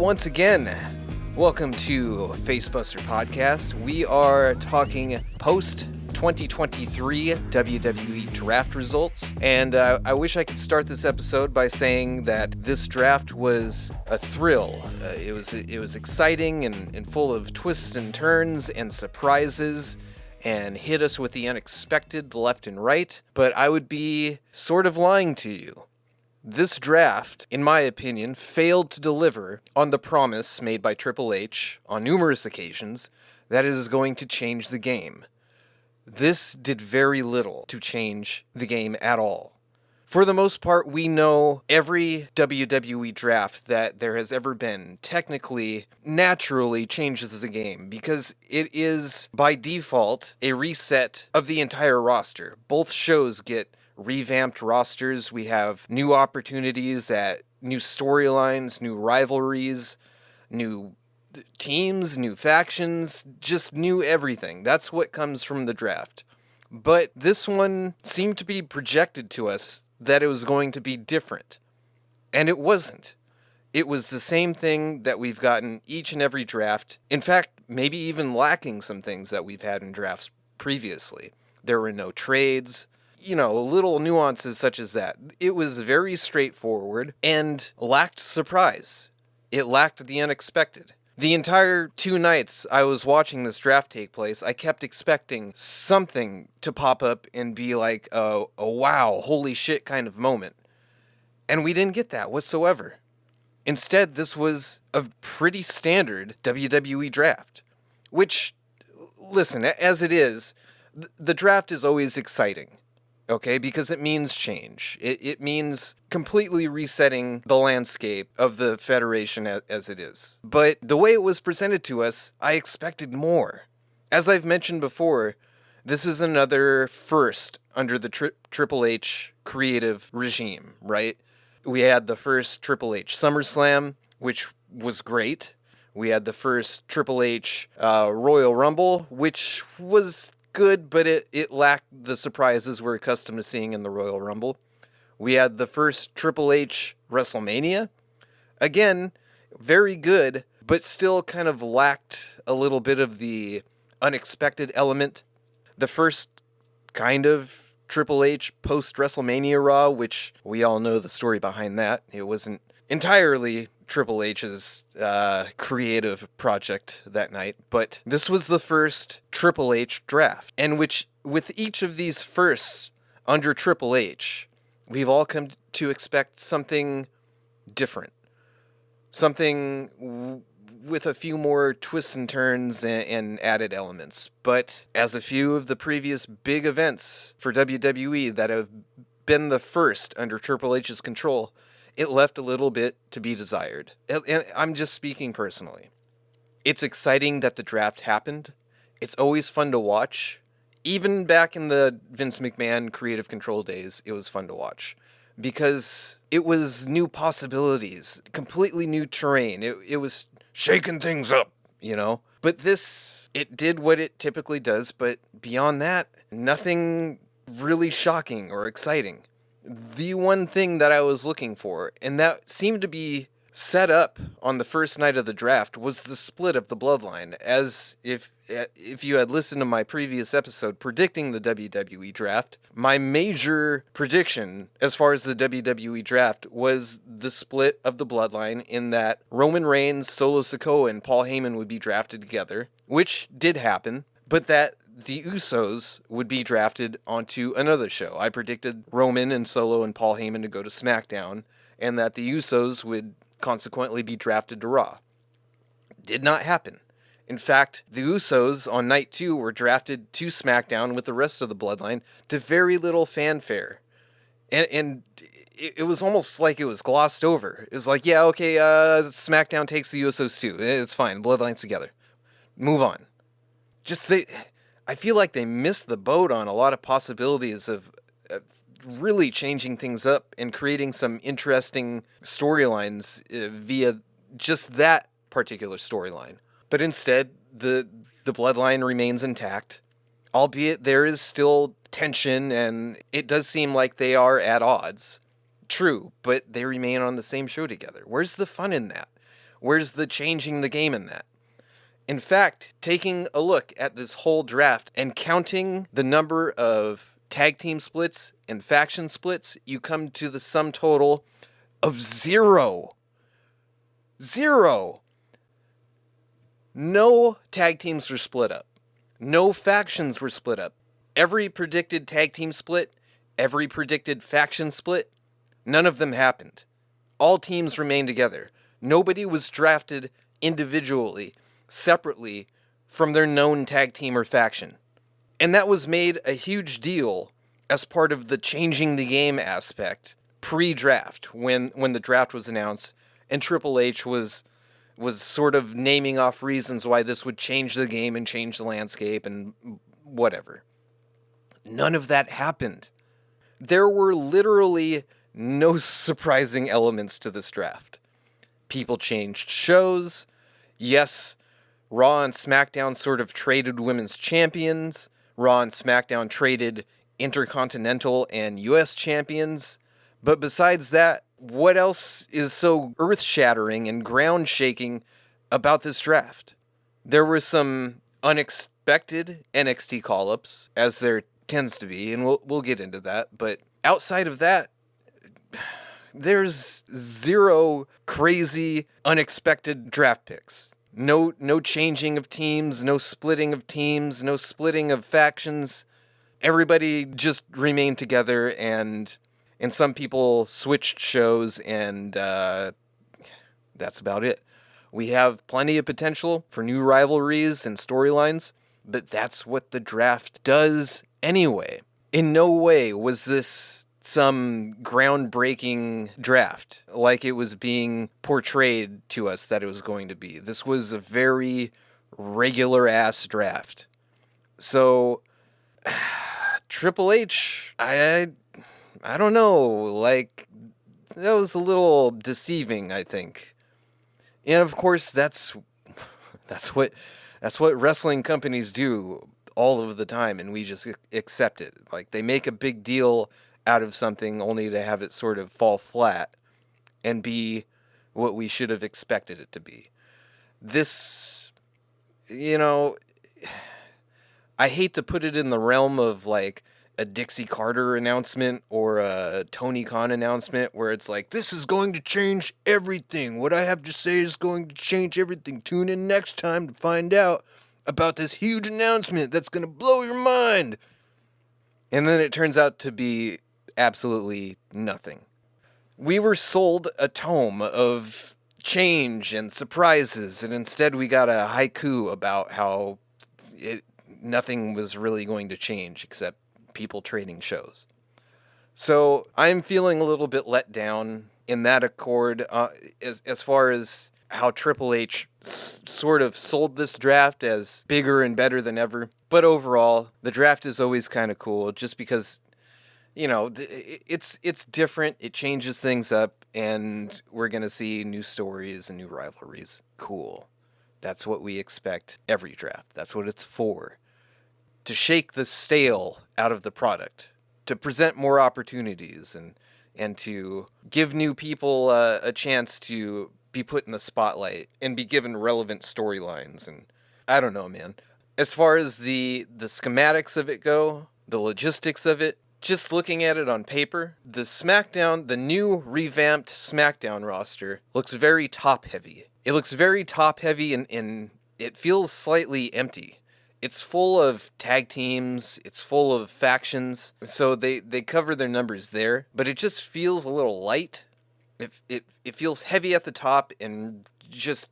once again, welcome to Facebuster Podcast. We are talking post-2023 WWE Draft results, and I wish I could start this episode by saying that this draft was a thrill. It was exciting and full of twists and turns and surprises, and hit us with the unexpected left and right, but I would be sort of lying to you. This draft, in my opinion, failed to deliver on the promise made by Triple H on numerous occasions that it is going to change the game. This did very little to change the game at all. For the most part, we know every WWE draft that there has ever been technically, naturally changes the game because it is, by default, a reset of the entire roster. Both shows get revamped rosters. We have new opportunities at new storylines, new rivalries, new teams, new factions, just new everything. That's what comes from the draft. But this one seemed to be projected to us that it was going to be different. And it wasn't. It was the same thing that we've gotten each and every draft. In fact, maybe even lacking some things that we've had in drafts previously. There were no trades. Little nuances such as that. It was very straightforward and lacked surprise. It lacked the unexpected. The entire 2 nights I was watching this draft take place, I kept expecting something to pop up and be like a wow, holy shit kind of moment. And we didn't get that whatsoever. Instead, this was a pretty standard WWE draft. Which, listen, as it is, the draft is always exciting. Okay, because it means change. It means completely resetting the landscape of the Federation as it is. But the way it was presented to us, I expected more. As I've mentioned before, this is another first under the Triple H creative regime, right? We had the first Triple H SummerSlam, which was great. We had the first Triple H Royal Rumble, which was good, but it lacked the surprises we're accustomed to seeing in the Royal Rumble. We had the first Triple H WrestleMania. Again, very good, but still kind of lacked a little bit of the unexpected element. The first kind of Triple H post-WrestleMania Raw, which we all know the story behind that. It wasn't entirely Triple H's creative project that night, but this was the first Triple H draft, and with each of these firsts under Triple H, we've all come to expect something different, something with a few more twists and turns and added elements. But as a few of the previous big events for WWE that have been the first under Triple H's control, it left a little bit to be desired. And I'm just speaking personally. It's exciting that the draft happened. It's always fun to watch. Even back in the Vince McMahon creative control days, it was fun to watch. Because it was new possibilities, completely new terrain. It was shaking things up, But it did what it typically does, but beyond that, nothing really shocking or exciting. The one thing that I was looking for, and that seemed to be set up on the first night of the draft, was the split of the bloodline. As if you had listened to my previous episode predicting the WWE draft, my major prediction as far as the WWE draft was the split of the bloodline, in that Roman Reigns, Solo Sikoa, and Paul Heyman would be drafted together, which did happen, but that the Usos would be drafted onto another show. I predicted Roman and Solo and Paul Heyman to go to Smackdown, and that the Usos would consequently be drafted to Raw. Did not happen. In fact, the Usos on night 2 were drafted to SmackDown with the rest of the bloodline to very little fanfare. And it was almost like it was glossed over. It was like, yeah, okay, SmackDown takes the Usos too. It's fine, bloodline's together. Move on. I feel like they missed the boat on a lot of possibilities of really changing things up and creating some interesting storylines via just that particular storyline. But instead, the bloodline remains intact, albeit there is still tension, and it does seem like they are at odds. True, but they remain on the same show together. Where's the fun in that? Where's the changing the game in that? In fact, taking a look at this whole draft and counting the number of tag team splits and faction splits, you come to the sum total of 0. 0. No tag teams were split up. No factions were split up. Every predicted tag team split, every predicted faction split, none of them happened. All teams remained together. Nobody was drafted individually, separately from their known tag team or faction. And that was made a huge deal as part of the changing the game aspect pre-draft, when the draft was announced and Triple H was sort of naming off reasons why this would change the game and change the landscape and whatever. None of that happened. There were literally no surprising elements to this draft. People changed shows. Yes, Raw and SmackDown sort of traded women's champions. Raw and SmackDown traded Intercontinental and US champions. But besides that, what else is so earth-shattering and ground-shaking about this draft? There were some unexpected NXT call-ups, as there tends to be, and we'll get into that. But outside of that, there's 0 crazy, unexpected draft picks. No changing of teams, no splitting of teams, no splitting of factions. Everybody just remained together, and some people switched shows, and that's about it. We have plenty of potential for new rivalries and storylines, but that's what the draft does anyway. In no way was this some groundbreaking draft like it was being portrayed to us that it was going to be. This was a very regular-ass draft. So, Triple H, I don't know, like, that was a little deceiving, I think. And of course, that's what wrestling companies do all of the time, and we just accept it. Like, they make a big deal out of something only to have it sort of fall flat and be what we should have expected it to be. This, I hate to put it in the realm of like a Dixie Carter announcement or a Tony Khan announcement where it's like, this is going to change everything. What I have to say is going to change everything. Tune in next time to find out about this huge announcement that's going to blow your mind. And then it turns out to be absolutely nothing. We were sold a tome of change and surprises, and instead we got a haiku about how nothing was really going to change except people trading shows. So I'm feeling a little bit let down in that accord as far as how Triple H sort of sold this draft as bigger and better than ever. But overall, the draft is always kind of cool just because, it's different. It changes things up, and we're going to see new stories and new rivalries. Cool. That's what we expect every draft. That's what it's for. To shake the stale out of the product, to present more opportunities, and to give new people a chance to be put in the spotlight and be given relevant storylines. And I don't know, man. As far as the schematics of it go, the logistics of it, just looking at it on paper, the new revamped SmackDown roster looks very top-heavy. It looks very top-heavy and it feels slightly empty. It's full of tag teams, it's full of factions, so they cover their numbers there, but it just feels a little light. It feels heavy at the top and just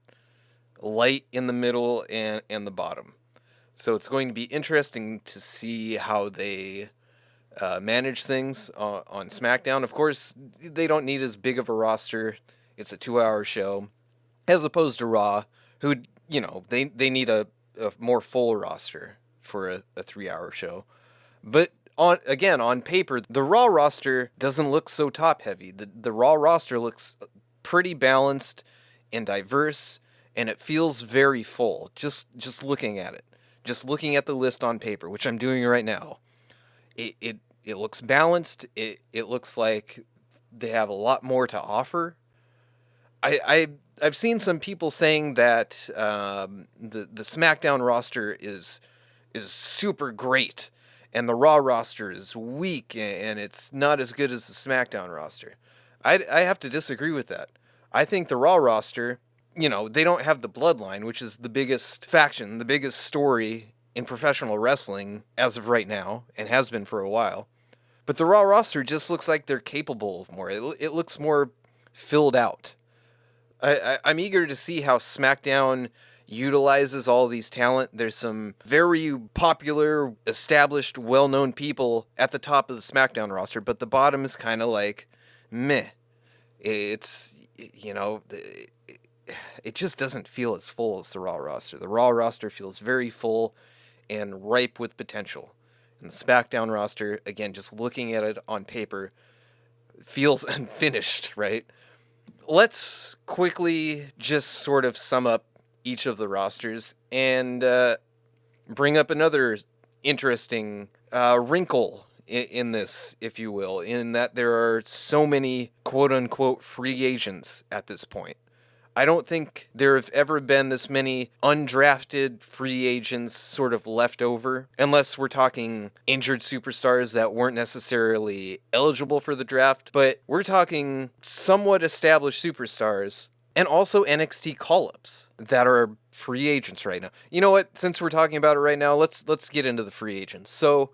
light in the middle and the bottom. So it's going to be interesting to see how they manage things on SmackDown. Of course, they don't need as big of a roster. It's a 2-hour show, as opposed to Raw, who, they need a more full roster for a 3-hour show. But on paper, the Raw roster doesn't look so top-heavy. The Raw roster looks pretty balanced and diverse, and it feels very full, just looking at it. Just looking at the list on paper, which I'm doing right now. It looks balanced. It looks like they have a lot more to offer. I I've seen some people saying that the SmackDown roster is super great, and the Raw roster is weak, and it's not as good as the SmackDown roster. I have to disagree with that. I think the Raw roster, they don't have the Bloodline, which is the biggest faction, the biggest story in professional wrestling as of right now, and has been for a while. But the Raw roster just looks like they're capable of more. It looks more filled out. I'm eager to see how SmackDown utilizes all these talent. There's some very popular, established, well-known people at the top of the SmackDown roster, but the bottom is kind of like, meh. It's, it just doesn't feel as full as the Raw roster. The Raw roster feels very full and ripe with potential. And the SmackDown roster, again, just looking at it on paper, feels unfinished, right? Let's quickly just sort of sum up each of the rosters and bring up another interesting wrinkle in this, if you will, in that there are so many quote-unquote free agents at this point. I don't think there have ever been this many undrafted free agents sort of left over, unless we're talking injured superstars that weren't necessarily eligible for the draft, but we're talking somewhat established superstars and also NXT call-ups that are free agents right now. You know what? Since we're talking about it right now, let's get into the free agents. So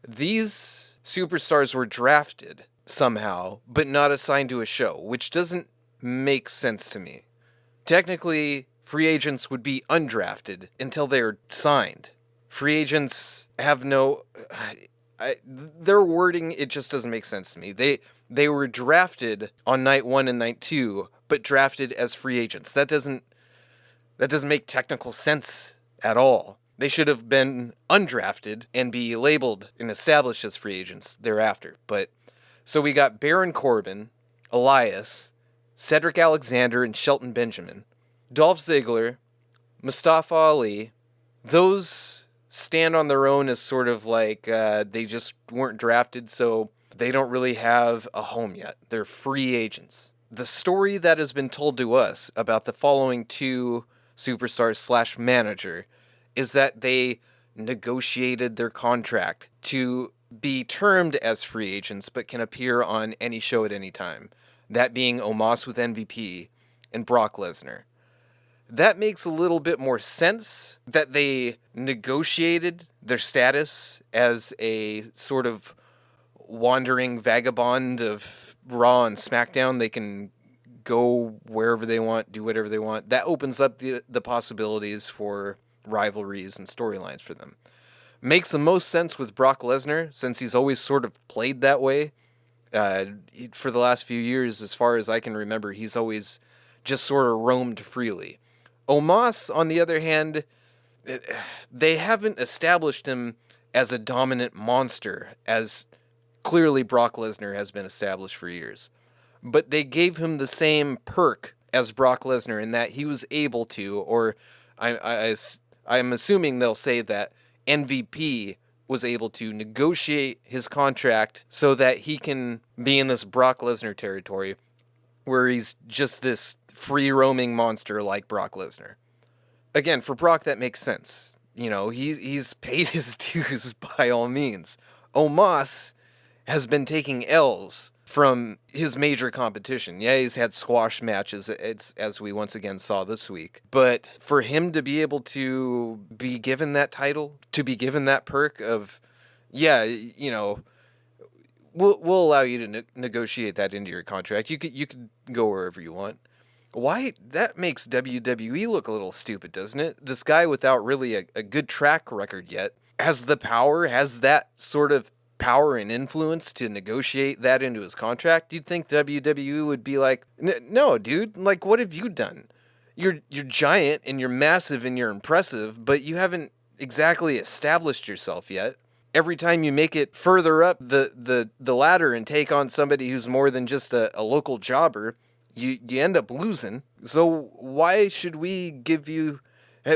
these superstars were drafted somehow, but not assigned to a show, which doesn't make sense to me. Technically, free agents would be undrafted until they're signed. Free agents have no... their wording, it just doesn't make sense to me. They were drafted on night 1 and night 2, but drafted as free agents. That doesn't make technical sense at all. They should have been undrafted and be labeled and established as free agents thereafter. But so we got Baron Corbin, Elias, Cedric Alexander, and Shelton Benjamin, Dolph Ziggler, Mustafa Ali. Those stand on their own as sort of like they just weren't drafted, so they don't really have a home yet. They're free agents. The story that has been told to us about the following two superstars / manager is that they negotiated their contract to be termed as free agents but can appear on any show at any time. That being Omos with MVP and Brock Lesnar. That makes a little bit more sense that they negotiated their status as a sort of wandering vagabond of Raw and SmackDown. They can go wherever they want, do whatever they want. That opens up the possibilities for rivalries and storylines for them. Makes the most sense with Brock Lesnar, since he's always sort of played that way. For the last few years, as far as I can remember, he's always just sort of roamed freely. Omos, on the other hand, they haven't established him as a dominant monster, as clearly Brock Lesnar has been established for years. But they gave him the same perk as Brock Lesnar in that he was able to, or I'm assuming they'll say that MVP was able to negotiate his contract so that he can be in this Brock Lesnar territory where he's just this free-roaming monster like Brock Lesnar. Again, for Brock, that makes sense. He's paid his dues by all means. Omos has been taking L's from his major competition. Yeah, he's had squash matches, as we once again saw this week. But for him to be able to be given that title, to be given that perk of, we'll allow you to negotiate that into your contract. You could go wherever you want. Why? That makes WWE look a little stupid, doesn't it? This guy without really a good track record yet has the power, has that sort of power and influence to negotiate that into his contract. You'd think WWE would be like, no, dude, like, what have you done? You're giant and you're massive and you're impressive, but you haven't exactly established yourself yet. Every time you make it further up the ladder and take on somebody who's more than just a local jobber, you end up losing. So why should we give you...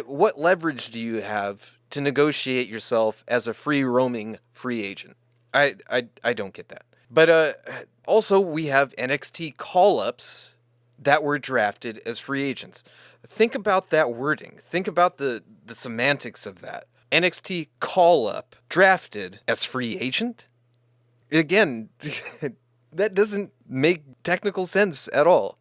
What leverage do you have to negotiate yourself as a free-roaming free agent? I don't get that. But also we have NXT call-ups that were drafted as free agents. Think about that wording. Think about the semantics of that. NXT call-up drafted as free agent? Again, that doesn't make technical sense at all.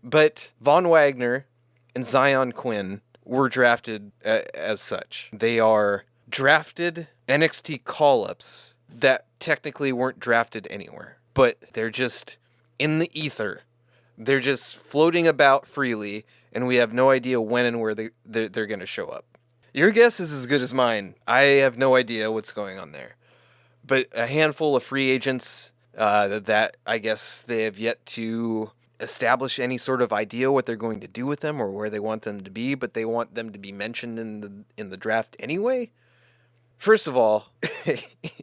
But Von Wagner and Zion Quinn were drafted as such. They are drafted NXT call-ups that technically weren't drafted anywhere. But they're just in the ether. They're just floating about freely, and we have no idea when and where they're going to show up. Your guess is as good as mine. I have no idea what's going on there. But a handful of free agents that I guess they have yet to establish any sort of idea what they're going to do with them or where they want them to be, but they want them to be mentioned in the draft anyway. First of all,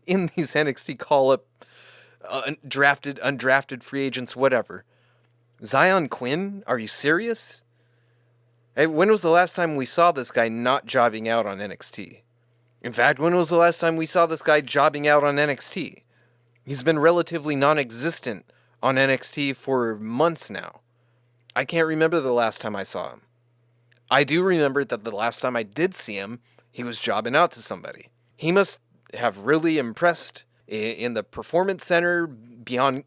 in these NXT call-up drafted, undrafted free agents, whatever, Zion Quinn? Are you serious? Hey, when was the last time we saw this guy not jobbing out on NXT? In fact, when was the last time we saw this guy jobbing out on NXT? He's been relatively non-existent on NXT for months now. I can't remember the last time I saw him. I do remember that the last time I did see him, he was jobbing out to somebody. He must have really impressed in the Performance Center behind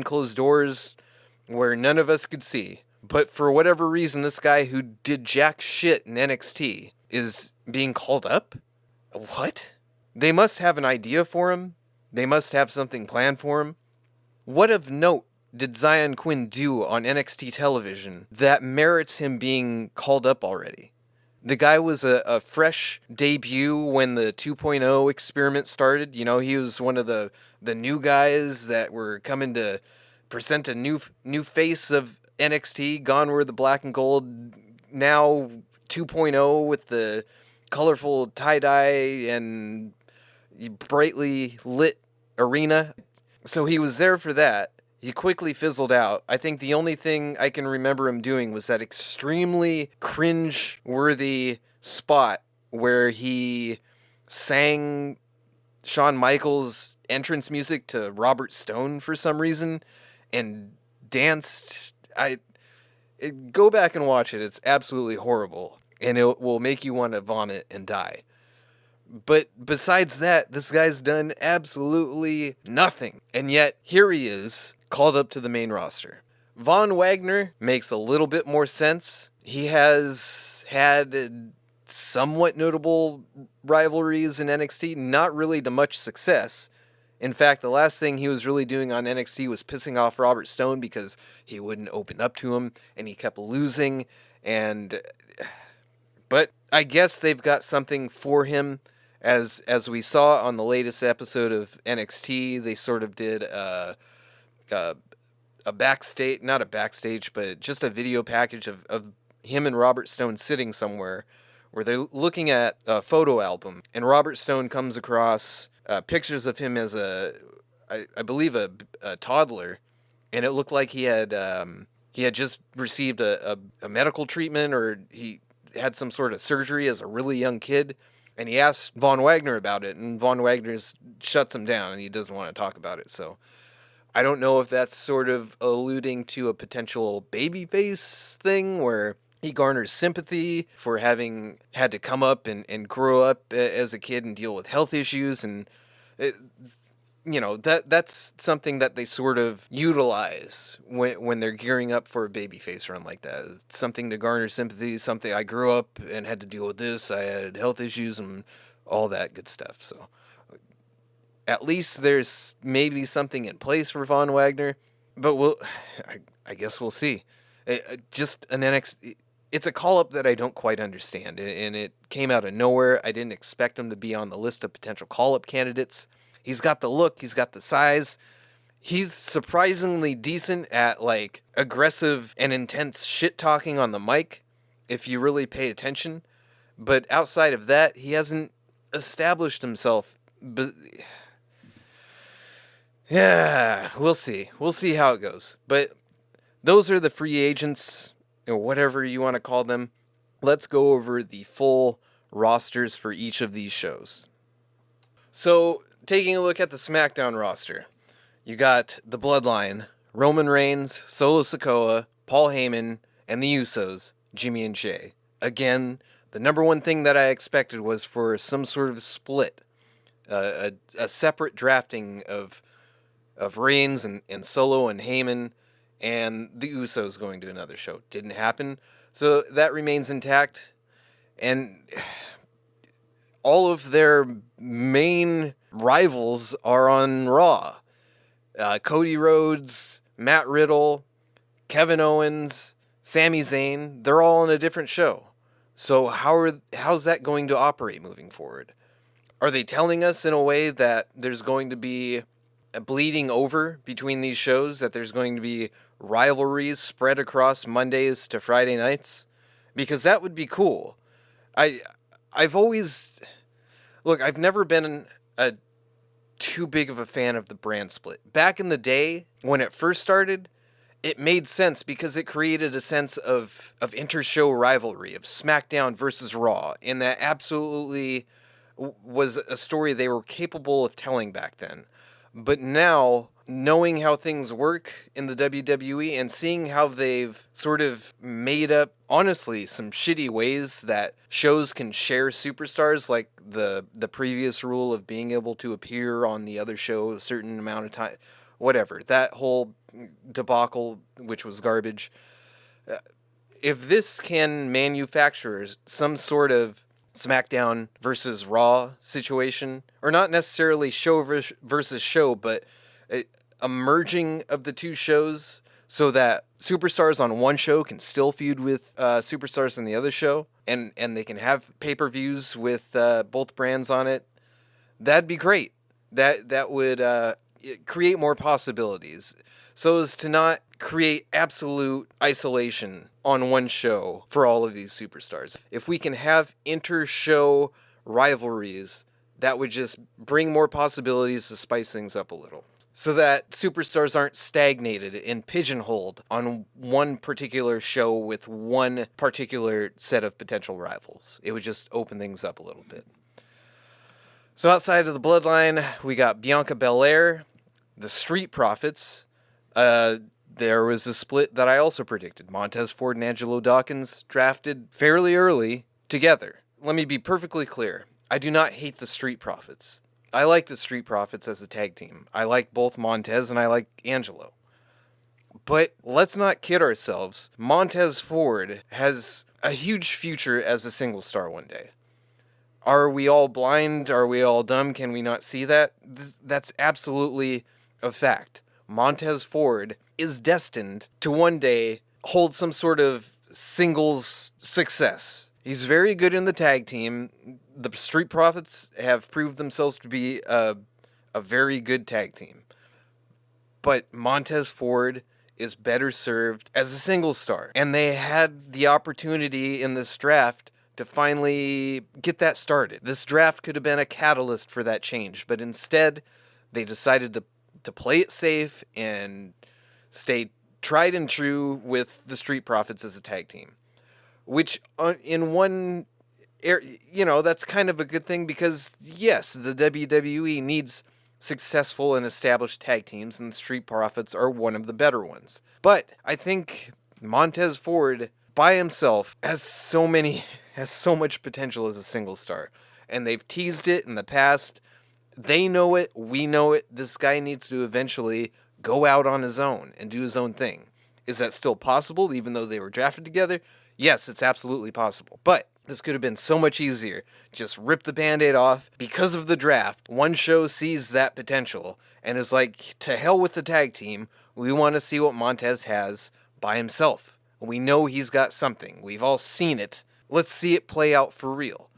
closed doors where none of us could see. But for whatever reason, this guy who did jack shit in NXT is being called up? What? They must have an idea for him. They must have something planned for him. What of note did Zion Quinn do on NXT television that merits him being called up already? The guy was a fresh debut when the 2.0 experiment started. You know, he was one of the new guys that were coming to present a new face of NXT. Gone were the black and gold. Now 2.0 with the colorful tie-dye and brightly lit arena. So he was there for that. He quickly fizzled out. I think the only thing I can remember him doing was that extremely cringe-worthy spot where he sang Shawn Michaels' entrance music to Robert Stone for some reason and danced. Go back and watch it. It's absolutely horrible, and it will make you want to vomit and die. But besides that, this guy's done absolutely nothing. And yet, here he is, called up to the main roster. Von Wagner makes a little bit more sense. He has had somewhat notable rivalries in NXT, not really to much success. In fact, the last thing he was really doing on NXT was pissing off Robert Stone because he wouldn't open up to him, and he kept losing. But I guess they've got something for him. As we saw on the latest episode of NXT, they sort of did a backstage, not a backstage, but just a video package of him and Robert Stone sitting somewhere where they're looking at a photo album, and Robert Stone comes across pictures of him as I believe a toddler, and it looked like he had just received a medical treatment, or he had some sort of surgery as a really young kid. And he asked Von Wagner about it, and Von Wagner shuts him down, and he doesn't want to talk about it. So I don't know if that's sort of alluding to a potential babyface thing where he garners sympathy for having had to come up and grow up as a kid and deal with health issues. And, that's something that they sort of utilize when they're gearing up for a babyface run like that. It's something to garner sympathy, something I grew up and had to deal with this. I had health issues and all that good stuff. So at least there's maybe something in place for Von Wagner, but I guess we'll see. Just an NXT, it's a call-up that I don't quite understand, and it came out of nowhere. I didn't expect him to be on the list of potential call-up candidates. He's got the look, he's got the size. He's surprisingly decent at, aggressive and intense shit-talking on the mic, if you really pay attention. But outside of that, he hasn't established himself. But yeah, we'll see. We'll see how it goes. But those are the free agents, or whatever you want to call them. Let's go over the full rosters for each of these shows. So, taking a look at the Smackdown roster, you got the Bloodline, Roman Reigns, Solo Sikoa, Paul Heyman, and the Usos, Jimmy and Jay. Again, the number one thing that I expected was for some sort of split, a separate drafting of Reigns and Solo and Heyman and the Usos going to another show. Didn't happen, so that remains intact. And all of their main rivals are on Raw. Cody Rhodes, Matt Riddle, Kevin Owens, Sami Zayn, they're all on a different show. So how's that going to operate moving forward? Are they telling us in a way that there's going to be a bleeding over between these shows, that there's going to be rivalries spread across Mondays to Friday nights? Because that would be cool. I've always... Look, I've never been too big of a fan of the brand split. Back in the day, when it first started, it made sense because it created a sense of inter-show rivalry, of Smackdown versus Raw, and that absolutely was a story they were capable of telling back then. But now, knowing how things work in the WWE and seeing how they've sort of made up, honestly, some shitty ways that shows can share superstars, like the previous rule of being able to appear on the other show a certain amount of time, whatever, that whole debacle, which was garbage. If this can manufacture some sort of SmackDown versus Raw situation, or not necessarily show versus show, but a merging of the two shows so that superstars on one show can still feud with superstars on the other show, and they can have pay-per-views with both brands on it, that'd be great. That would create more possibilities, so as to not create absolute isolation on one show for all of these superstars. If we can have inter-show rivalries, that would just bring more possibilities to spice things up a little, so that superstars aren't stagnated and pigeonholed on one particular show with one particular set of potential rivals. It would just open things up a little bit. So outside of the Bloodline, we got Bianca Belair, the Street Profits. There was a split that I also predicted. Montez Ford and Angelo Dawkins drafted fairly early together. Let me be perfectly clear. I do not hate the Street Profits. I like the Street Profits as a tag team. I like both Montez and I like Angelo. But let's not kid ourselves. Montez Ford has a huge future as a single star one day. Are we all blind? Are we all dumb? Can we not see that? That's absolutely a fact. Montez Ford is destined to one day hold some sort of singles success. He's very good in the tag team. The Street Profits have proved themselves to be a very good tag team. But Montez Ford is better served as a single star. And they had the opportunity in this draft to finally get that started. This draft could have been a catalyst for that change, but instead they decided to play it safe and stay tried and true with the Street Profits as a tag team. Which, in one, that's kind of a good thing because, yes, the WWE needs successful and established tag teams, and the Street Profits are one of the better ones. But I think Montez Ford, by himself, has so much potential as a single star. And they've teased it in the past. They know it. We know it. This guy needs to eventually go out on his own and do his own thing. Is that still possible, even though they were drafted together? Yes, it's absolutely possible. But this could have been so much easier. Just rip the Band-Aid off. Because of the draft, one show sees that potential and is like, to hell with the tag team. We want to see what Montez has by himself. We know he's got something. We've all seen it. Let's see it play out for real.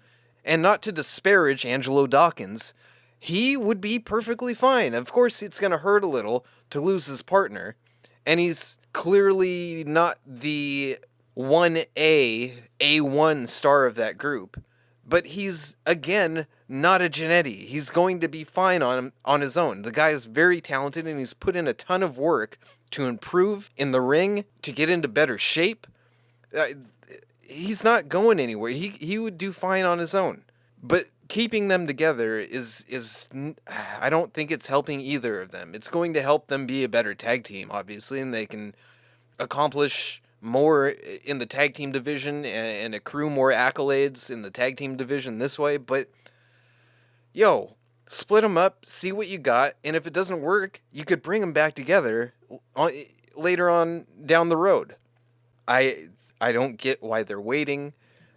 And not to disparage Angelo Dawkins, he would be perfectly fine. Of course, it's going to hurt a little to lose his partner, and he's clearly not the 1A star of that group, but he's, again, not a Jannetty. He's going to be fine on his own. The guy is very talented, and he's put in a ton of work to improve in the ring, to get into better shape. He's not going anywhere. He would do fine on his own. But keeping them together is I don't think it's helping either of them. It's going to help them be a better tag team, obviously, and they can accomplish more in the tag team division and accrue more accolades in the tag team division this way, but yo, split them up, see what you got, and if it doesn't work, you could bring them back together later on down the road. I don't get why they're waiting.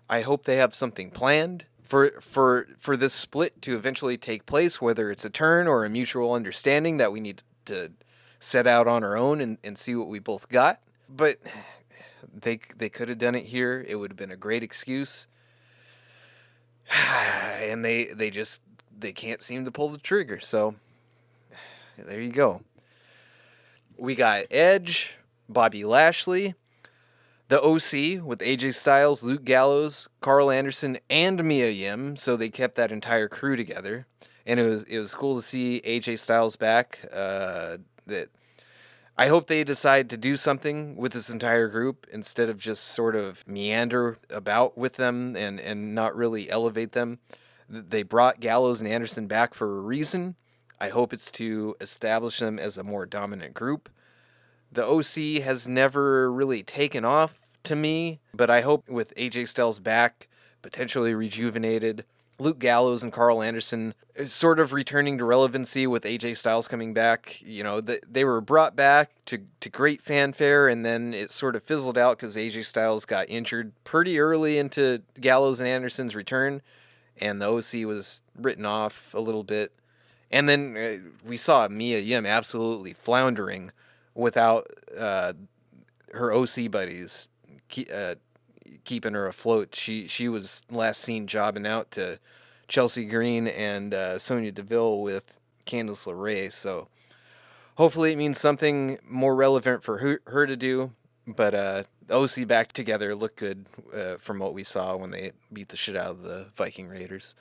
I hope they have something planned for this split to eventually take place, whether it's a turn or a mutual understanding that we need to set out on our own and see what we both got. But they could have done it here. It would have been a great excuse. And they can't seem to pull the trigger. So there you go. We got Edge, Bobby Lashley, the OC with AJ Styles, Luke Gallows, Carl Anderson, and Mia Yim. So they kept that entire crew together, and it was cool to see AJ Styles back. That I hope they decide to do something with this entire group instead of just sort of meander about with them and not really elevate them. They brought Gallows and Anderson back for a reason. I hope it's to establish them as a more dominant group. The OC has never really taken off to me, but I hope with AJ Styles back, potentially rejuvenated, Luke Gallows and Carl Anderson sort of returning to relevancy with AJ Styles coming back. You know, they were brought back to great fanfare, and then it sort of fizzled out because AJ Styles got injured pretty early into Gallows and Anderson's return, and the OC was written off a little bit. And then we saw Mia Yim absolutely floundering without her OC buddies keeping her afloat. She was last seen jobbing out to Chelsea Green and Sonya Deville with Candice LeRae. So hopefully it means something more relevant for her to do. But the OC back together looked good from what we saw when they beat the shit out of the Viking Raiders.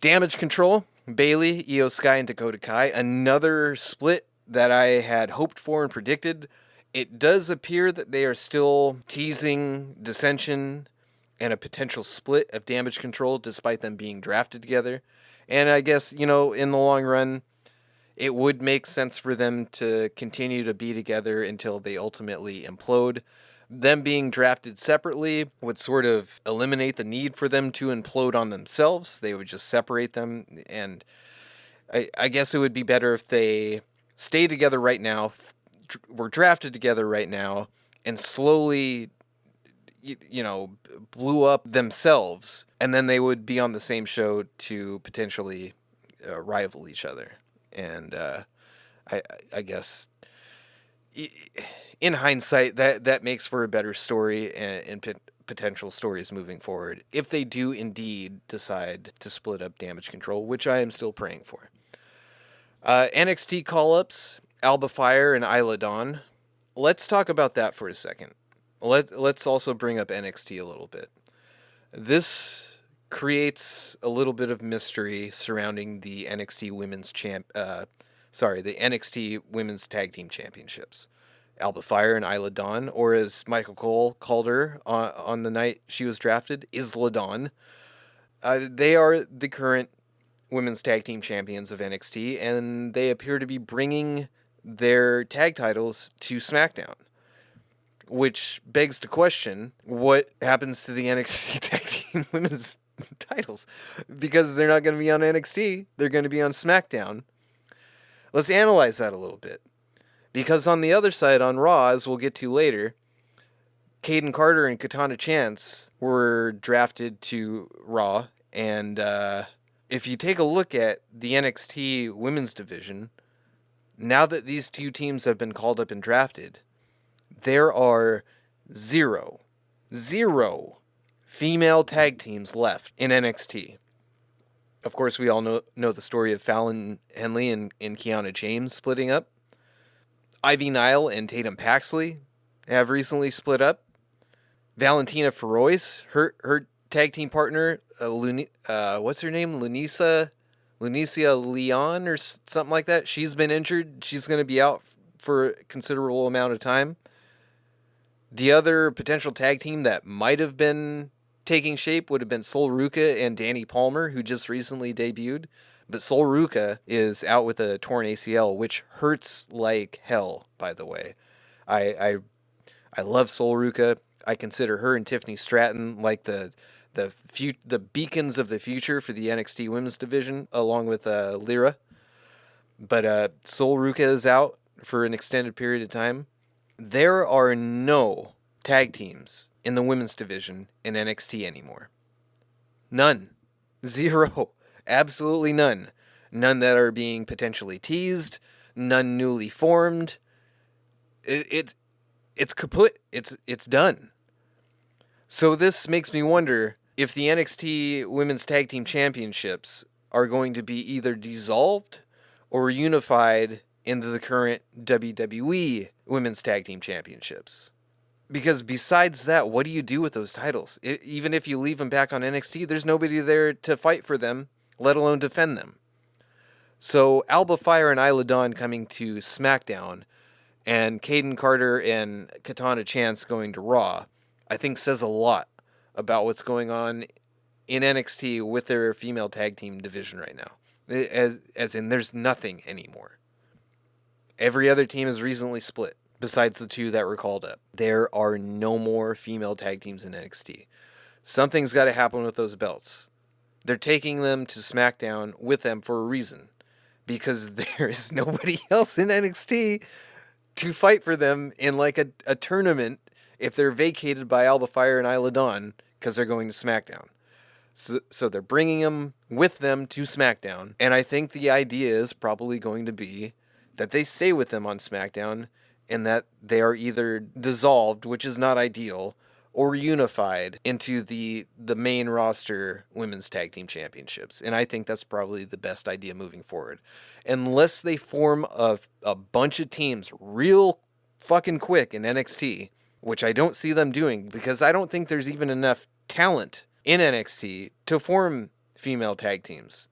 Damage Control, Bayley, Io Sky, and Dakota Kai. Another split that I had hoped for and predicted. It does appear that they are still teasing dissension and a potential split of Damage Control despite them being drafted together. And I guess, in the long run, it would make sense for them to continue to be together until they ultimately implode. Them being drafted separately would sort of eliminate the need for them to implode on themselves. They would just separate them. And I guess it would be better if they stay together right now, were drafted together right now, and slowly, blew up themselves, and then they would be on the same show to potentially rival each other. And I guess in hindsight, that makes for a better story and potential stories moving forward, if they do indeed decide to split up Damage Control, which I am still praying for. NXT call-ups, Alba Fire and Isla Dawn. Let's talk about that for a second. Let's also bring up NXT a little bit. This creates a little bit of mystery surrounding the NXT the NXT Women's Tag Team Championships. Alba Fire and Isla Dawn, or as Michael Cole called her on the night she was drafted, Isla Dawn. They are the current Women's Tag Team Champions of NXT, and they appear to be bringing their tag titles to Smackdown, which begs to question what happens to the NXT Tag Team Women's titles, because they're not going to be on NXT, they're going to be on SmackDown. Let's analyze that a little bit, because on the other side, on Raw, as we'll get to later, Kaden Carter and Katana Chance were drafted to Raw, and if you take a look at the NXT women's division, now that these two teams have been called up and drafted, there are zero female tag teams left in NXT. Of course, we all know the story of Fallon Henley and Kiana James splitting up. Ivy Nile and Tatum Paxley have recently split up. Valentina Feroz, her tag team partner, what's her name? Lunicia Leon or something like that. She's been injured. She's going to be out for a considerable amount of time. The other potential tag team that might have been taking shape would have been Sol Ruka and Danny Palmer, who just recently debuted. But Sol Ruka is out with a torn ACL, which hurts like hell, by the way. I I love Sol Ruca. I consider her and Tiffany Stratton like the beacons of the future for the NXT Women's Division, along with Lyra. But Sol Ruca is out for an extended period of time. There are no tag teams in the women's division in NXT anymore. None. Zero. Absolutely none. None that are being potentially teased. None newly formed. It's kaput. It's done. So this makes me wonder if the NXT Women's Tag Team Championships are going to be either dissolved or unified into the current WWE Women's Tag Team Championships. Because besides that, what do you do with those titles? Even if you leave them back on NXT, there's nobody there to fight for them, let alone defend them. So Alba Fire and Isla Dawn coming to SmackDown and Caden Carter and Katana Chance going to Raw, I think says a lot about what's going on in NXT with their female tag team division right now. As in, there's nothing anymore. Every other team is recently split, besides the two that were called up. There are no more female tag teams in NXT. Something's got to happen with those belts. They're taking them to SmackDown with them for a reason. Because there is nobody else in NXT to fight for them in like a tournament if they're vacated by Alba Fire and Isla Dawn because they're going to SmackDown. So they're bringing them with them to SmackDown. And I think the idea is probably going to be that they stay with them on SmackDown and that they are either dissolved, which is not ideal, or unified into the main roster women's tag team championships. And I think that's probably the best idea moving forward. Unless they form a bunch of teams real fucking quick in NXT, which I don't see them doing because I don't think there's even enough talent in NXT to form female tag teams.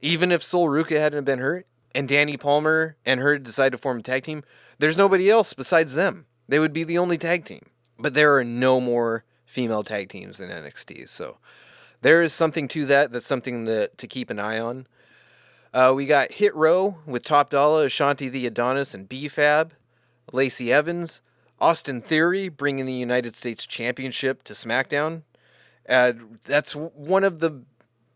Even if Sol Ruca hadn't been hurt and Danny Palmer and her decide to form a tag team, there's nobody else besides them. They would be the only tag team. But there are no more female tag teams in NXT. So there is something to that. That's something to keep an eye on. We got Hit Row with Top Dollar, Ashanti the Adonis, and B-Fab. Lacey Evans. Austin Theory bringing the United States Championship to SmackDown. That's one of the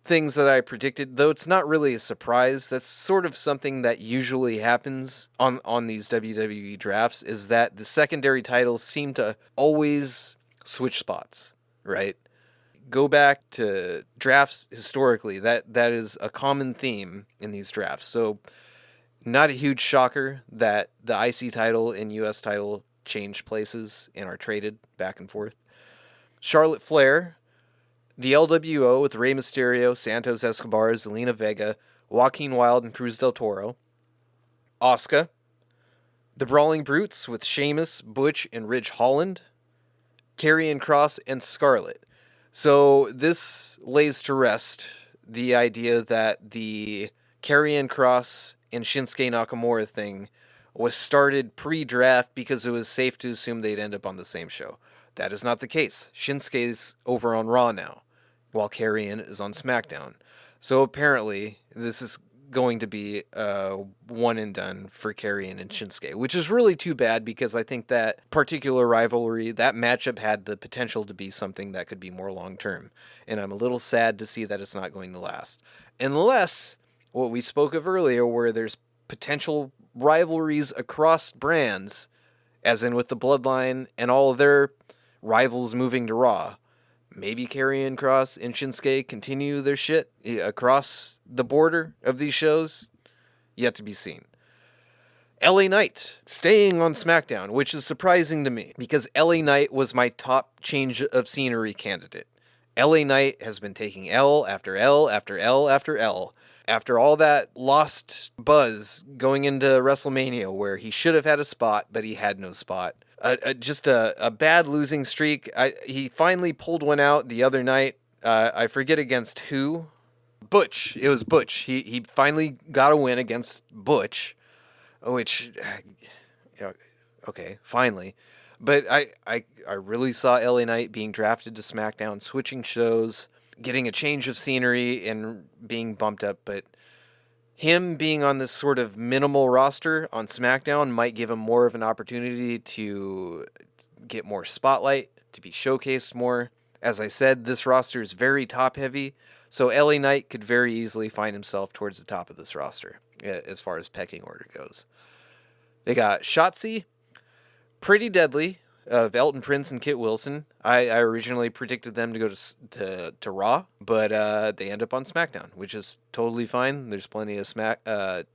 things that I predicted, though it's not really a surprise. That's sort of something that usually happens on these WWE drafts, is that the secondary titles seem to always switch spots, right? Go back to drafts historically. That is a common theme in these drafts. So not a huge shocker that the IC title and US title change places and are traded back and forth. Charlotte Flair, the LWO with Rey Mysterio, Santos Escobar, Zelina Vega, Joaquin Wilde, and Cruz del Toro. Asuka. The Brawling Brutes with Sheamus, Butch, and Ridge Holland. Karrion Kross, and Scarlett. So this lays to rest the idea that the Karrion Kross and Shinsuke Nakamura thing was started pre-draft because it was safe to assume they'd end up on the same show. That is not the case. Shinsuke's over on Raw now, while Karrion is on SmackDown. So apparently, this is going to be one and done for Karrion and Shinsuke, which is really too bad because I think that particular rivalry, that matchup had the potential to be something that could be more long-term. And I'm a little sad to see that it's not going to last. Unless, what we spoke of earlier, where there's potential rivalries across brands, as in with the Bloodline and all of their rivals moving to Raw. Maybe Karrion Kross and Shinsuke continue their shit across the border of these shows. Yet to be seen. LA Knight staying on SmackDown, which is surprising to me because LA Knight was my top change of scenery candidate. LA Knight has been taking L after L after L after L. After all that lost buzz going into WrestleMania where he should have had a spot, but he had no spot. Just a bad losing streak. He finally pulled one out the other night. I forget against who. Butch. It was Butch. He finally got a win against Butch, which, okay, finally. But I really saw LA Knight being drafted to SmackDown, switching shows, getting a change of scenery, and being bumped up. But him being on this sort of minimal roster on SmackDown might give him more of an opportunity to get more spotlight, to be showcased more. As I said, this roster is very top-heavy, so LA Knight could very easily find himself towards the top of this roster as far as pecking order goes. They got Shotzi, Pretty Deadly of Elton Prince and Kit Wilson. I originally predicted them to go to Raw, but they end up on SmackDown, which is totally fine. There's plenty of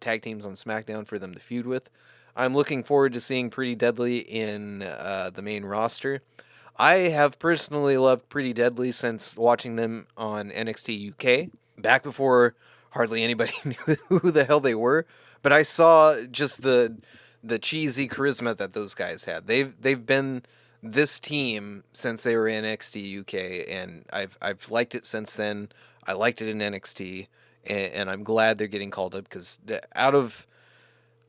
tag teams on SmackDown for them to feud with. I'm looking forward to seeing Pretty Deadly in the main roster. I have personally loved Pretty Deadly since watching them on NXT UK, back before hardly anybody knew who the hell they were. But I saw just the cheesy charisma that those guys had. They've been this team since they were in NXT UK, and I've liked it since then. I liked it in NXT, and I'm glad they're getting called up, because out of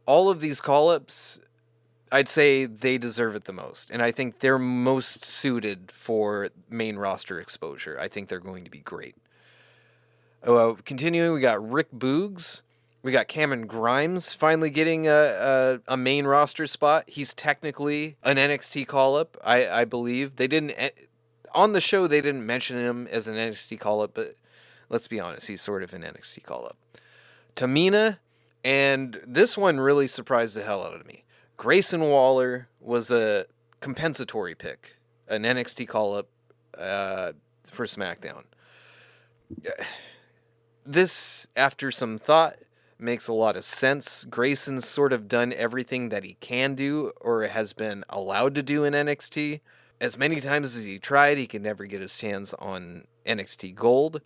all of these call-ups, I'd say they deserve it the most, and I think they're most suited for main roster exposure. I think they're going to be great. Continuing, we got Rick Boogs. We got Cameron Grimes finally getting a main roster spot. He's technically an NXT call-up, I believe. They didn't on the show. They didn't mention him as an NXT call-up, but let's be honest, he's sort of an NXT call-up. Tamina, and this one really surprised the hell out of me. Grayson Waller was a compensatory pick, an NXT call-up for SmackDown. This, after some thought, makes a lot of sense. Grayson's sort of done everything that he can do or has been allowed to do in NXT. As many times as he tried, he could never get his hands on NXT Gold.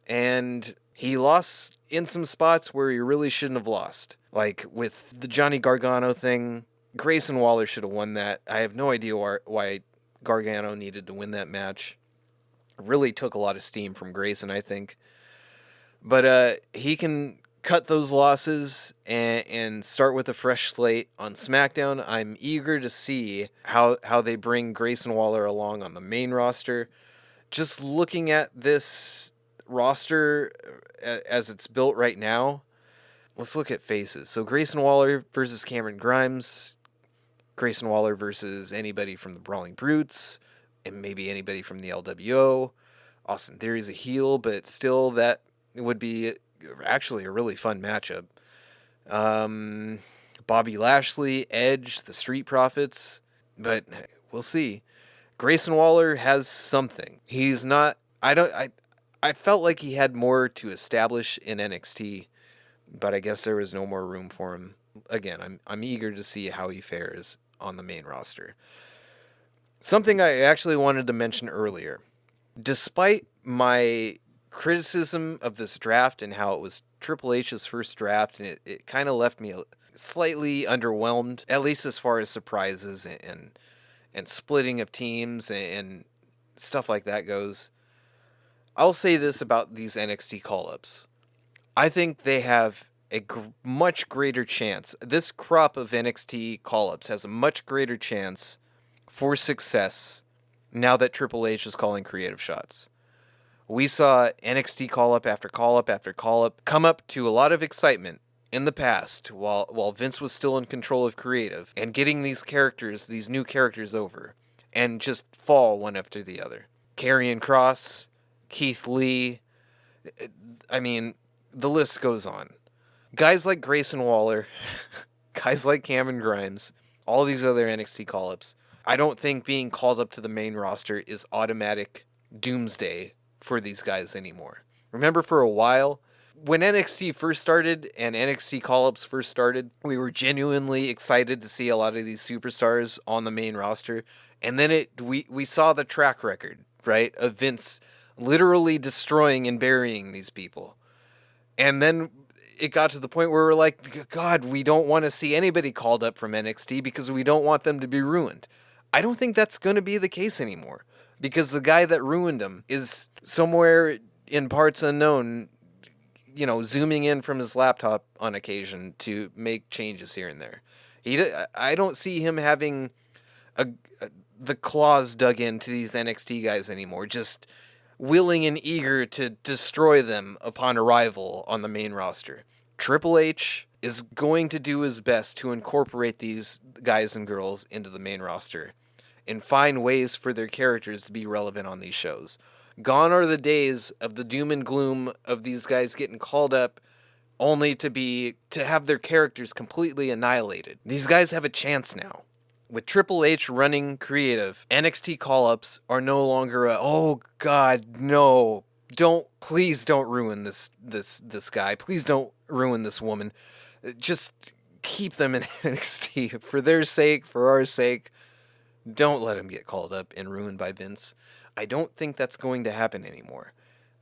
And he lost in some spots where he really shouldn't have lost. Like with the Johnny Gargano thing, Grayson Waller should have won that. I have no idea why Gargano needed to win that match. It really took a lot of steam from Grayson, I think. But he can cut those losses and start with a fresh slate on SmackDown. I'm eager to see how they bring Grayson Waller along on the main roster. Just looking at this roster as it's built right now, let's look at faces. So Grayson Waller versus Cameron Grimes, Grayson Waller versus anybody from the Brawling Brutes, and maybe anybody from the LWO. Austin Theory's a heel, but still that would be actually a really fun matchup. Bobby Lashley, Edge, the Street Profits, but we'll see. Grayson Waller has something. He's not, I felt like he had more to establish in NXT, but I guess there was no more room for him. Again, I'm eager to see how he fares on the main roster. Something I actually wanted to mention earlier. Despite my criticism of this draft and how it was Triple H's first draft, and it kind of left me slightly underwhelmed, at least as far as surprises and splitting of teams and stuff like that goes. I'll say this about these NXT call-ups. I think they have a much greater chance. This crop of NXT call-ups has a much greater chance for success now that Triple H is calling creative shots. We saw NXT call-up after call-up after call-up come up to a lot of excitement in the past while Vince was still in control of creative and getting these new characters over and just fall one after the other. Karrion Kross, Keith Lee, I mean, the list goes on. Guys like Grayson Waller, guys like Cameron Grimes, all these other NXT call-ups, I don't think being called up to the main roster is automatic doomsday for these guys anymore. Remember, for a while, when NXT first started and NXT call-ups first started, we were genuinely excited to see a lot of these superstars on the main roster. And then we saw the track record, right, of Vince literally destroying and burying these people. And then it got to the point where we're like, God, we don't want to see anybody called up from NXT because we don't want them to be ruined. I don't think that's going to be the case anymore, because the guy that ruined them is somewhere in parts unknown, zooming in from his laptop on occasion to make changes here and there. I don't see him having the claws dug into these NXT guys anymore, just willing and eager to destroy them upon arrival on the main roster. Triple H is going to do his best to incorporate these guys and girls into the main roster. and find ways for their characters to be relevant on these shows. Gone are the days of the doom and gloom of these guys getting called up only to have their characters completely annihilated. These guys have a chance now. With Triple H running creative, NXT call-ups are no longer oh god, no. Please don't ruin this guy. Please don't ruin this woman. Just keep them in NXT for their sake, for our sake. Don't let him get called up and ruined by Vince. I don't think that's going to happen anymore.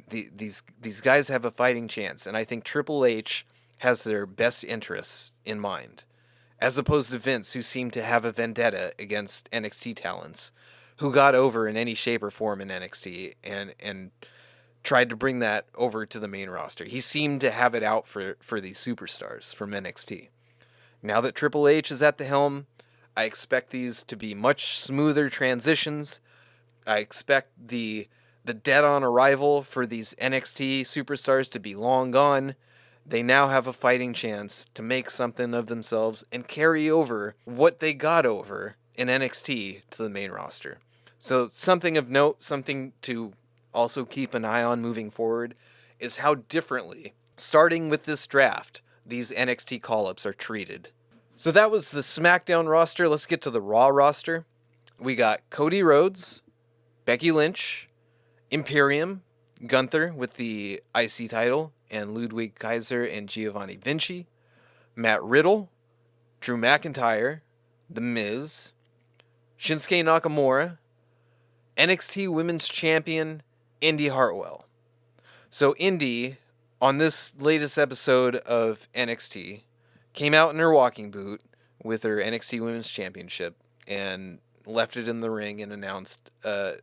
These guys have a fighting chance, and I think Triple H has their best interests in mind, as opposed to Vince, who seemed to have a vendetta against NXT talents, who got over in any shape or form in NXT, and tried to bring that over to the main roster. He seemed to have it out for these superstars from NXT. Now that Triple H is at the helm, I expect these to be much smoother transitions. I expect the dead-on arrival for these NXT superstars to be long gone. They now have a fighting chance to make something of themselves and carry over what they got over in NXT to the main roster. So something of note, something to also keep an eye on moving forward, is how differently, starting with this draft, these NXT call-ups are treated. So that was the SmackDown roster. Let's get to the Raw roster. We got Cody Rhodes, Becky Lynch, Imperium, Gunther with the IC title, and Ludwig Kaiser and Giovanni Vinci, Matt Riddle, Drew McIntyre, The Miz, Shinsuke Nakamura, NXT Women's Champion, Indy Hartwell. So Indy, on this latest episode of NXT, came out in her walking boot with her NXT Women's Championship and left it in the ring and announced a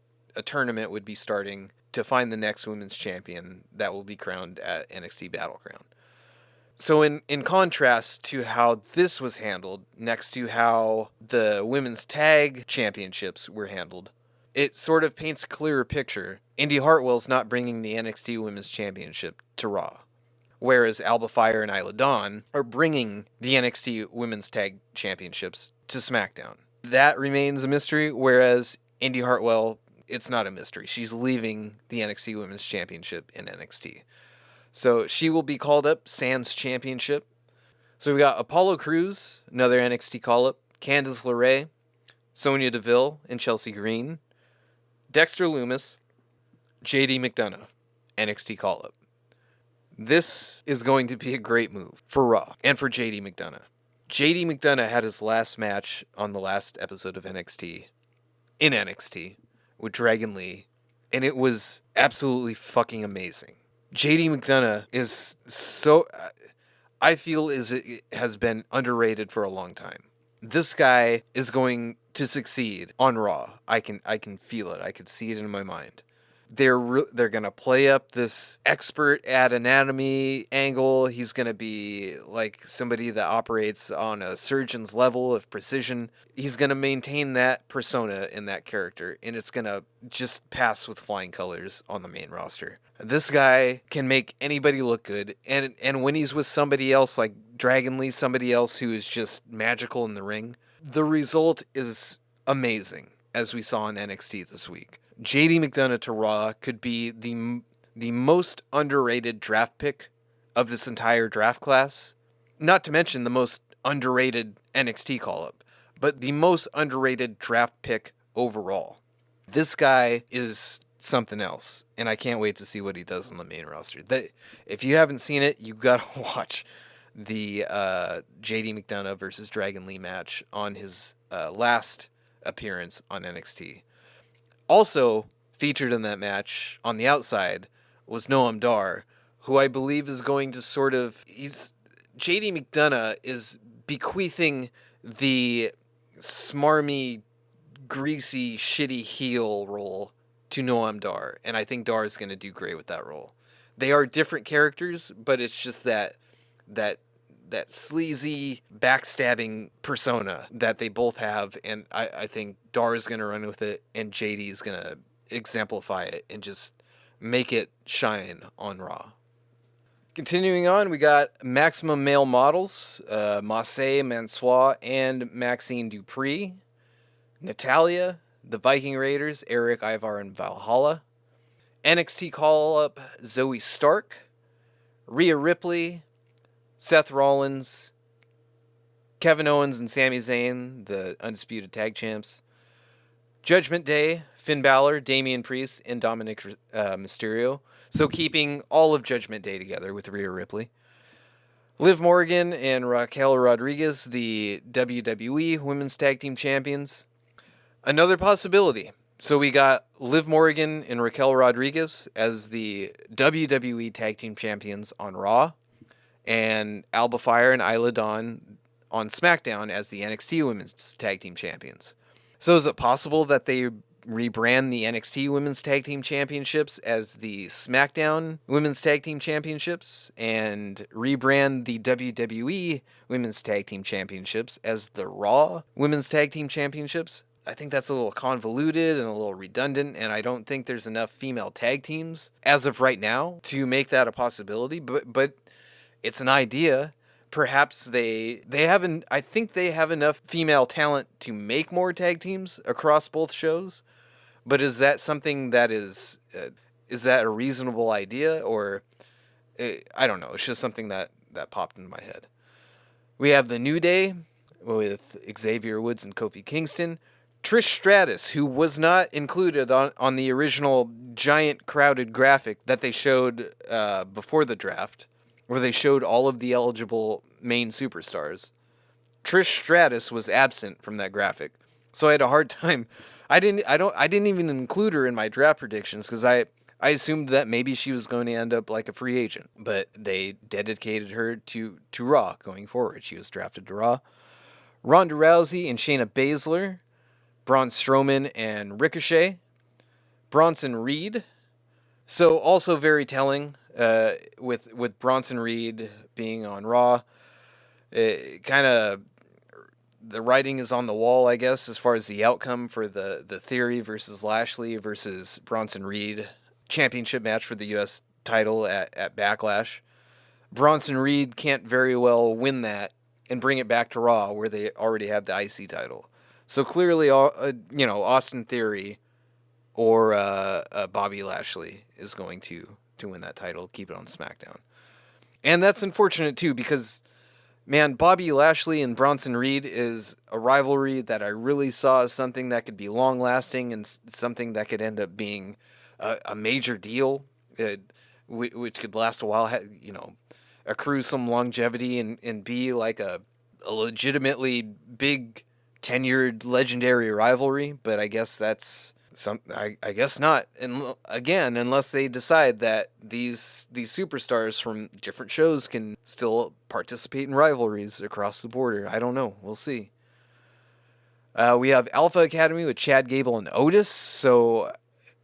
tournament would be starting to find the next women's champion that will be crowned at NXT Battleground. So in contrast to how this was handled, next to how the women's tag championships were handled, it sort of paints a clearer picture. Indy Hartwell's not bringing the NXT Women's Championship to Raw, whereas Alba Fire and Isla Dawn are bringing the NXT Women's Tag Championships to SmackDown. That remains a mystery, whereas Indy Hartwell, it's not a mystery. She's leaving the NXT Women's Championship in NXT. So she will be called up sans championship. So we got Apollo Crews, another NXT call-up, Candice LeRae, Sonya Deville and Chelsea Green, Dexter Lumis, JD McDonough, NXT call-up. This is going to be a great move for Raw and for JD McDonough. JD McDonough had his last match on the last episode of NXT, in NXT, with Dragon Lee, and it was absolutely fucking amazing. JD McDonough is so, I feel it has been underrated for a long time. This guy is going to succeed on Raw. I can feel it. I can see it in my mind. They're going to play up this expert at anatomy angle. He's going to be like somebody that operates on a surgeon's level of precision. He's going to maintain that persona in that character, and it's going to just pass with flying colors on the main roster. This guy can make anybody look good, and when he's with somebody else like Dragon Lee, somebody else who is just magical in the ring, the result is amazing, as we saw in NXT this week. JD McDonough to Raw could be the most underrated draft pick of this entire draft class. Not to mention the most underrated NXT call-up, but the most underrated draft pick overall. This guy is something else, and I can't wait to see what he does on the main roster. If you haven't seen it, you gotta watch the JD McDonough versus Dragon Lee match on his last appearance on NXT. Also featured in that match on the outside was Noam Dar, who I believe is going to JD McDonough is bequeathing the smarmy, greasy, shitty heel role to Noam Dar, and I think Dar is going to do great with that role. They are different characters, but it's just that sleazy, backstabbing persona that they both have, and I think Dar is going to run with it, and JD is going to exemplify it and just make it shine on Raw. Continuing on, we got Maximum Male Models, Marseille Mansois and Maxine Dupree, Natalia, the Viking Raiders, Eric, Ivar, and Valhalla. NXT call-up, Zoe Stark, Rhea Ripley, Seth Rollins, Kevin Owens and Sami Zayn, the Undisputed Tag Champs. Judgment Day, Finn Balor, Damian Priest, and Dominic Mysterio. So keeping all of Judgment Day together with Rhea Ripley. Liv Morgan and Raquel Rodriguez, the WWE Women's Tag Team Champions. Another possibility. So we got Liv Morgan and Raquel Rodriguez as the WWE Tag Team Champions on Raw, and Alba Fire and Isla Dawn on SmackDown as the NXT Women's Tag Team Champions. So is it possible that they rebrand the NXT Women's Tag Team Championships as the SmackDown Women's Tag Team Championships and rebrand the WWE Women's Tag Team Championships as the Raw Women's Tag Team Championships? I think that's a little convoluted and a little redundant, and I don't think there's enough female tag teams as of right now to make that a possibility, but it's an idea. Perhaps they haven't. I think they have enough female talent to make more tag teams across both shows. But is that something that is that a reasonable idea, or I don't know. It's just something that popped into my head. We have the New Day with Xavier Woods and Kofi Kingston. Trish Stratus, who was not included on the original giant crowded graphic that they showed before the draft, where they showed all of the eligible main superstars. Trish Stratus was absent from that graphic, so I had a hard time. I didn't even include her in my draft predictions because I assumed that maybe she was going to end up like a free agent, but they dedicated her to Raw going forward. She was drafted to Raw. Ronda Rousey and Shayna Baszler, Braun Strowman and Ricochet, Bronson Reed. So also very telling. With Bronson Reed being on Raw, kind of the writing is on the wall, I guess, as far as the outcome for the Theory versus Lashley versus Bronson Reed championship match for the U.S. title at Backlash. Bronson Reed can't very well win that and bring it back to Raw where they already have the IC title. So clearly, Austin Theory or Bobby Lashley is going to win that title, keep it on SmackDown. And that's unfortunate too, because man, Bobby Lashley and Bronson Reed is a rivalry that I really saw as something that could be long lasting and something that could end up being a major deal, which could last a while, accrue some longevity and be like a legitimately big tenured legendary rivalry. But I guess that's I guess not. And again, unless they decide that these superstars from different shows can still participate in rivalries across the border. I don't know. We'll see. We have Alpha Academy with Chad Gable and Otis. So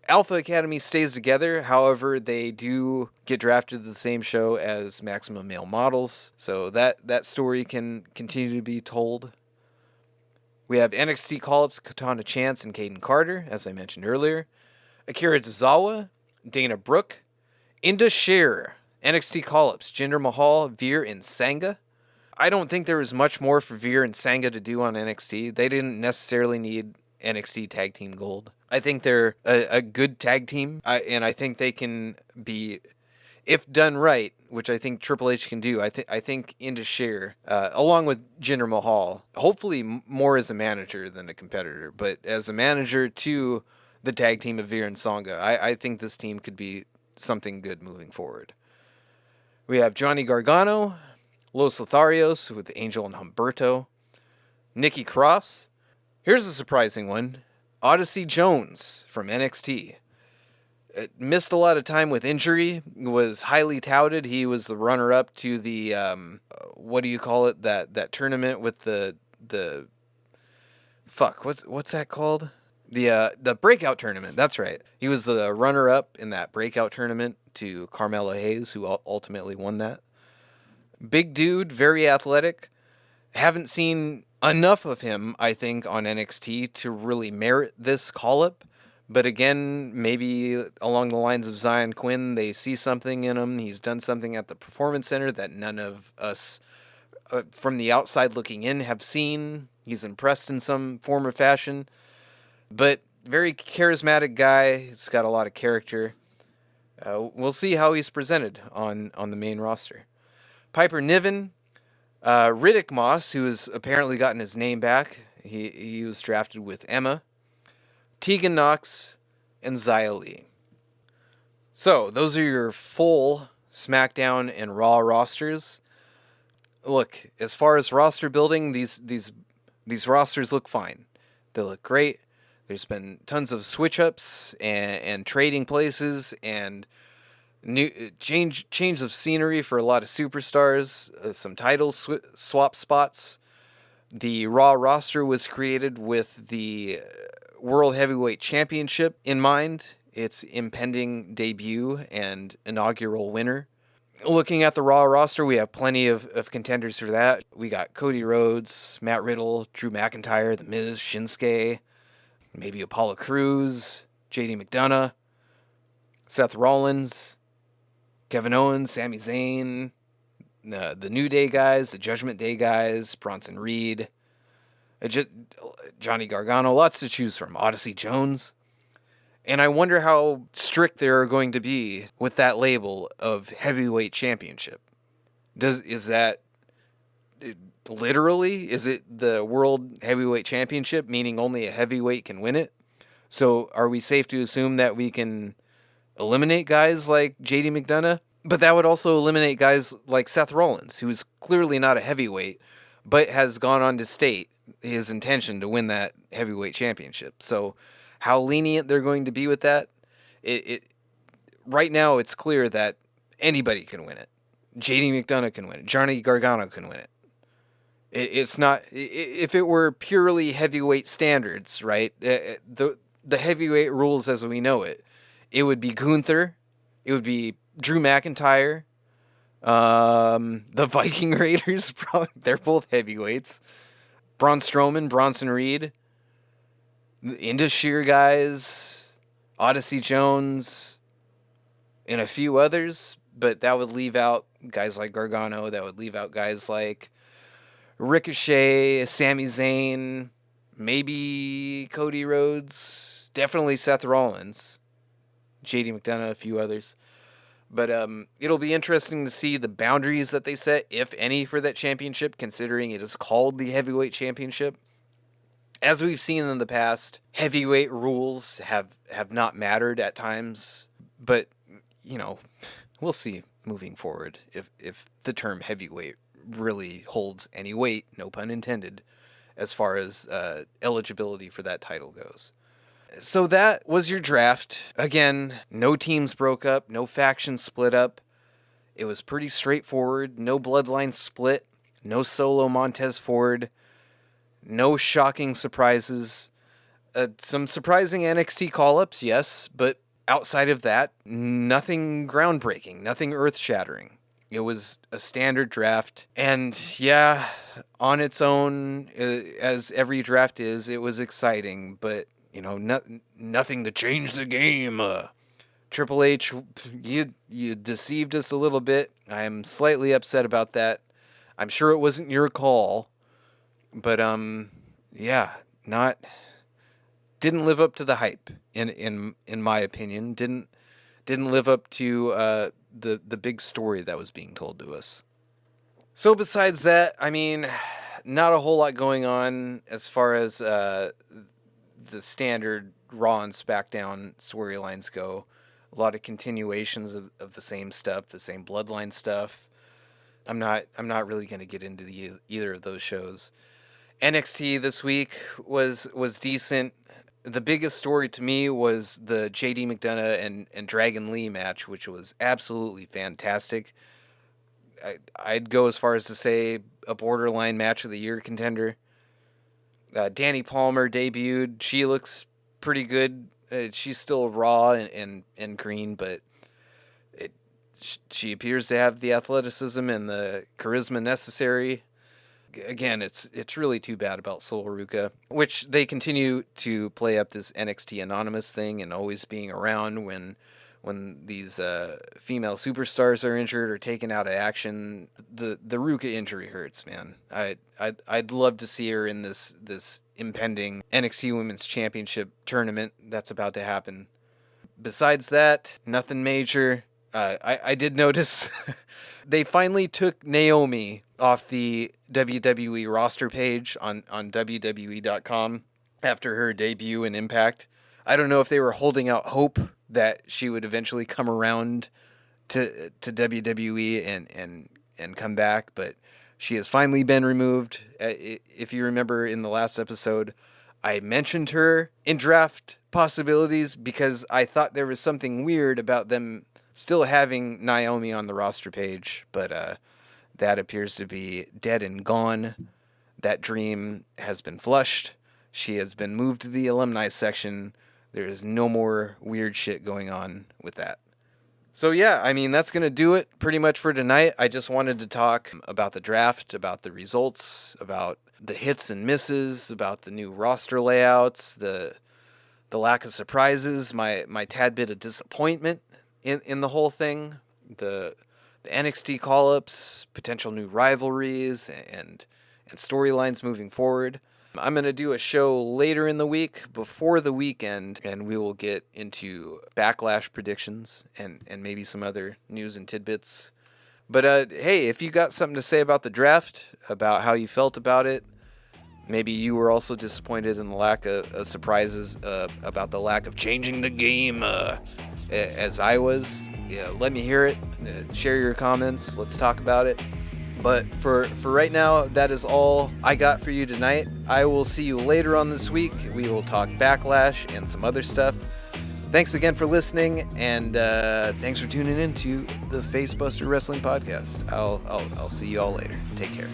Alpha Academy stays together. However, they do get drafted to the same show as Maximum Male Models. So that story can continue to be told. We have NXT call-ups Katana Chance and Kaden Carter, as I mentioned earlier. Akira Tozawa, Dana Brooke, Inda Sher, NXT call-ups Jinder Mahal, Veer, and Sangha. I don't think there was much more for Veer and Sangha to do on NXT. They didn't necessarily need NXT Tag Team Gold. I think they're a good tag team, and I think they can be, if done right, which I think Triple H can do. I think Inda Sher, along with Jinder Mahal, hopefully more as a manager than a competitor, but as a manager to the tag team of Veer and Sangha, I think this team could be something good moving forward. We have Johnny Gargano, Los Lotharios with Angel and Humberto, Nikki Cross. Here's a surprising one. Odyssey Jones from NXT. Missed a lot of time with injury, was highly touted. He was the runner-up to the, what do you call it, that tournament with the what's that called? The breakout tournament, that's right. He was the runner-up in that breakout tournament to Carmelo Hayes, who ultimately won that. Big dude, very athletic. Haven't seen enough of him, I think, on NXT to really merit this call-up. But again, maybe along the lines of Zion Quinn, they see something in him. He's done something at the Performance Center that none of us from the outside looking in have seen. He's impressed in some form or fashion. But very charismatic guy. He's got a lot of character. We'll see how he's presented on the main roster. Piper Niven, Riddick Moss, who has apparently gotten his name back. He was drafted with Emma, Tegan Knox, and Xia Li. So those are your full SmackDown and Raw rosters. Look, as far as roster building, these rosters look fine. They look great. There's been tons of switch ups and trading places and new change of scenery for a lot of superstars. Some title swap spots. The Raw roster was created with the World Heavyweight Championship in mind. Its impending debut and inaugural winner. Looking at the Raw roster, we have plenty of contenders for that. We got Cody Rhodes, Matt Riddle, Drew McIntyre, The Miz, Shinsuke, maybe Apollo Crews, JD McDonough, Seth Rollins, Kevin Owens, Sami Zayn, the New Day guys, the Judgment Day guys, Bronson Reed, Johnny Gargano, lots to choose from. Odyssey Jones. And I wonder how strict they're going to be with that label of heavyweight championship. Is that literally? Is it the World Heavyweight Championship, meaning only a heavyweight can win it? So are we safe to assume that we can eliminate guys like JD McDonough? But that would also eliminate guys like Seth Rollins, who is clearly not a heavyweight, but has gone on to state his intention to win that heavyweight championship. So how lenient they're going to be with that, right now it's clear that anybody can win it. JD McDonough can win it. Johnny Gargano can win it. It's not, if it were purely heavyweight standards, right? The heavyweight rules as we know it, it would be Gunther, it would be Drew McIntyre, the Viking Raiders, probably, they're both heavyweights. Braun Strowman, Bronson Reed, Indus Shear guys, Odyssey Jones, and a few others, but that would leave out guys like Gargano, that would leave out guys like Ricochet, Sami Zayn, maybe Cody Rhodes, definitely Seth Rollins, JD McDonough, a few others. But it'll be interesting to see the boundaries that they set, if any, for that championship, considering it is called the Heavyweight Championship. As we've seen in the past, heavyweight rules have not mattered at times, but, you know, we'll see moving forward if the term heavyweight really holds any weight, no pun intended, as far as eligibility for that title goes. So that was your draft. Again, no teams broke up, no factions split up. It was pretty straightforward, no bloodline split, no solo Montez Ford, no shocking surprises. Some surprising NXT call-ups, yes, but outside of that, nothing groundbreaking, nothing earth-shattering. It was a standard draft, and yeah, on its own, as every draft is, it was exciting, but, you know, nothing to change the game. Triple H, you deceived us a little bit. I'm slightly upset about that. I'm sure it wasn't your call. But yeah, didn't live up to the hype in my opinion. Didn't live up to the big story that was being told to us. So besides that, I mean, not a whole lot going on as far as the standard Raw and SmackDown storylines go. A lot of continuations of the same stuff, the same bloodline stuff. I'm not really going to get into either of those shows. NXT this week was decent. The biggest story to me was the JD McDonough and Dragon Lee match, which was absolutely fantastic. I'd go as far as to say a borderline match of the year contender. Danny Palmer debuted. She looks pretty good. She's still raw and green, but she appears to have the athleticism and the charisma necessary. Again, it's really too bad about Sol Ruca, which they continue to play up this NXT Anonymous thing and always being around when when these female superstars are injured or taken out of action. The Ruka injury hurts, man. I'd love to see her in this impending NXT Women's Championship tournament that's about to happen. Besides that, nothing major. I did notice they finally took Naomi off the WWE roster page on WWE.com after her debut in Impact. I don't know if they were holding out hope that she would eventually come around to WWE and come back, but she has finally been removed. If you remember in the last episode, I mentioned her in draft possibilities because I thought there was something weird about them still having Naomi on the roster page, but that appears to be dead and gone. That dream has been flushed. She has been moved to the alumni section. There is no more weird shit going on with that. So yeah, I mean, that's going to do it pretty much for tonight. I just wanted to talk about the draft, about the results, about the hits and misses, about the new roster layouts, the lack of surprises, my tad bit of disappointment in the whole thing, the NXT call-ups, potential new rivalries, and storylines moving forward. I'm going to do a show later in the week before the weekend, and we will get into Backlash predictions and maybe some other news and tidbits. But hey, if you got something to say about the draft, about how you felt about it, maybe you were also disappointed in the lack of surprises, about the lack of changing the game as I was, yeah, let me hear it. Share your comments. Let's talk about it. But for right now, that is all I got for you tonight. I will see you later on this week. We will talk Backlash and some other stuff. Thanks again for listening, and thanks for tuning in to the Facebuster Wrestling Podcast. I'll see you all later. Take care.